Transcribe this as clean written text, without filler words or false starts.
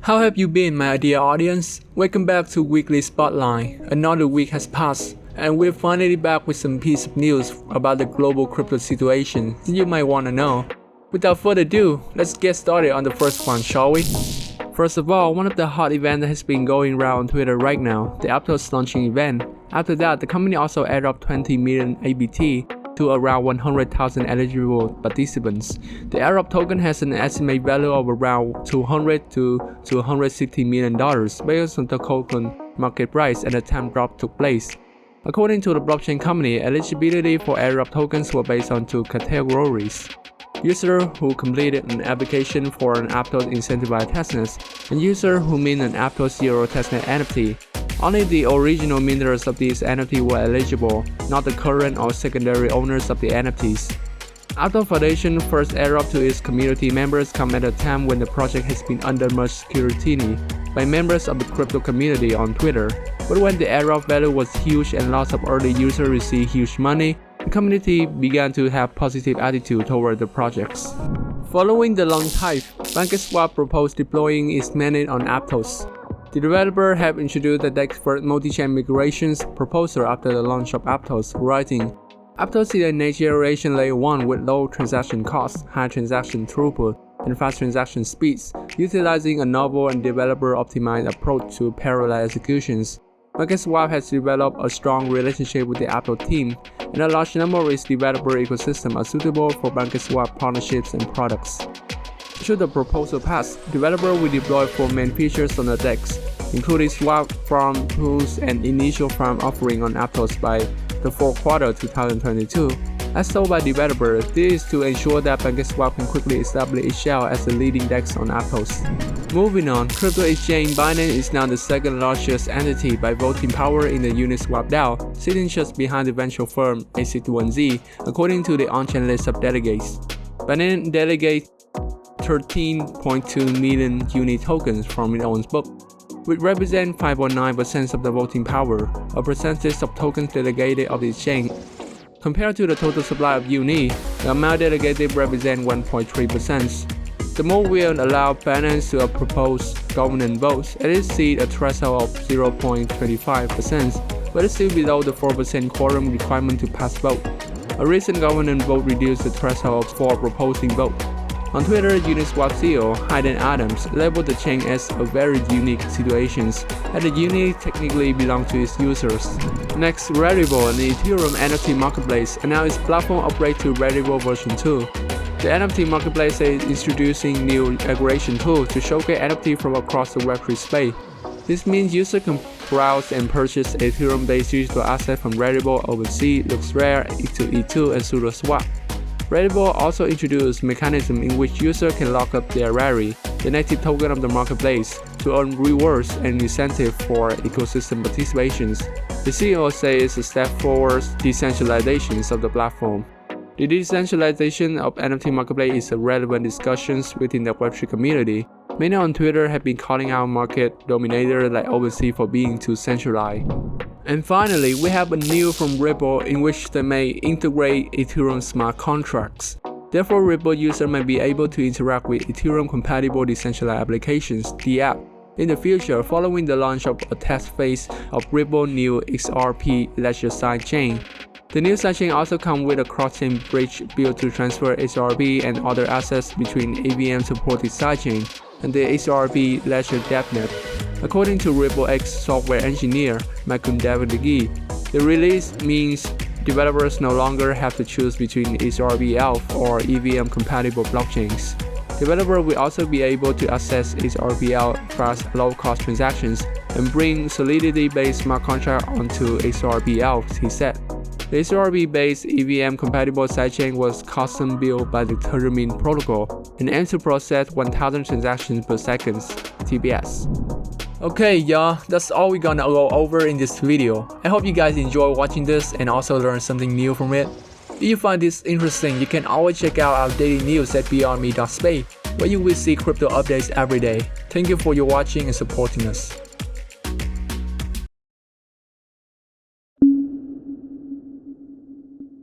How have you been, my dear audience? Welcome back to Weekly Spotlight. Another week has passed, and we're finally back with some piece of news about the global crypto situation that you might want to know. Without further ado, let's get started on the first one, shall we? First of all, one of the hot events that has been going around on Twitter right now, the Aptos launching event. After that, the company also airdropped 20 million ABT to around 100,000 eligible participants. The airdrop token has an estimated value of around $200 to $260 million based on the token market price at the time drop took place. According to the blockchain company, eligibility for airdrop tokens were based on two categories: users who completed an application for an Aptos incentivized testnet, and users who mint an Aptos Zero testnet NFT. Only the original minters of these NFTs were eligible, not the current or secondary owners of the NFTs. Aptos Foundation first airdrop to its community members come at a time when the project has been under much scrutiny by members of the crypto community on Twitter. But when the airdrop value was huge and lots of early users received huge money, the community began to have positive attitude toward the projects. Following the long hype, PancakeSwap proposed deploying its mainnet on Aptos. The developer have introduced the DEX for multi-chain migrations proposal after the launch of Aptos, writing, "Aptos is a next-generation layer 1 with low transaction costs, high transaction throughput, and fast transaction speeds, utilizing a novel and developer-optimized approach to parallel executions." PancakeSwap has developed a strong relationship with the Aptos team, and a large number of its developer ecosystem are suitable for PancakeSwap partnerships and products. Should the proposal pass, developers will deploy 4 main features on the DEX, including swap farm tools and initial farm offering on Aptos by the fourth quarter 2022. As told by developers, this is to ensure that PancakeSwap can quickly establish itself as the leading DEX on Aptos. Moving on, crypto exchange Binance is now the second largest entity by voting power in the Uniswap DAO, sitting just behind the venture firm A61Z, according to the on-chain list of delegates. Binance delegates 13.2 million Uni tokens from its own book, which represent 5.9% of the voting power, a percentage of tokens delegated of the exchange. Compared to the total supply of Uni, the amount delegated represents 1.3%. The move will allow Binance to propose governance votes at its seat a threshold of 0.25%, but it's still below the 4% quorum requirement to pass vote. A recent governance vote reduced the threshold for proposing vote. On Twitter, Uniswap CEO Hayden Adams labeled the chain as a very unique situation, and the Uni technically belongs to its users. Next, Rarible, an Ethereum NFT marketplace, announced its platform upgrade to Rarible version 2. The NFT marketplace is introducing new aggregation tools to showcase NFT from across the Web3 space. This means users can browse and purchase Ethereum-based digital assets from Rarible, OpenSea, LooksRare, E2E2, and SudoSwap. Rarible also introduced a mechanism in which users can lock up their Rari, the native token of the marketplace, to earn rewards and incentives for ecosystem participations. The CEO says it's a step forward decentralization of the platform. The decentralization of NFT marketplace is a relevant discussion within the Web3 community. Many on Twitter have been calling out market dominators like OpenSea for being too centralized. And finally, we have a news from Ripple in which they may integrate Ethereum smart contracts. Therefore, Ripple users may be able to interact with Ethereum-compatible decentralized applications, DApp, in the future following the launch of a test phase of Ripple's new XRP Ledger sidechain. The new sidechain also comes with a cross-chain bridge built to transfer XRP and other assets between EVM-supported sidechain and the XRP Ledger DevNet. According to Ripple X software engineer Malcolm Davidegui, the release means developers no longer have to choose between XRP ELF or EVM-compatible blockchains. Developers will also be able to access XRP ELF fast, low-cost transactions and bring Solidity-based smart contract onto XRP ELF, he said. The XRP-based EVM-compatible sidechain was custom-built by the Ethereum protocol and aims to process 1,000 transactions per second (TPS). Okay y'all, that's all we're gonna go over in this video. I hope you guys enjoy watching this and also learn something new from it. If you find this interesting, you can always check out our daily news at beyondme.space, where you will see crypto updates every day. Thank you for your watching and supporting us.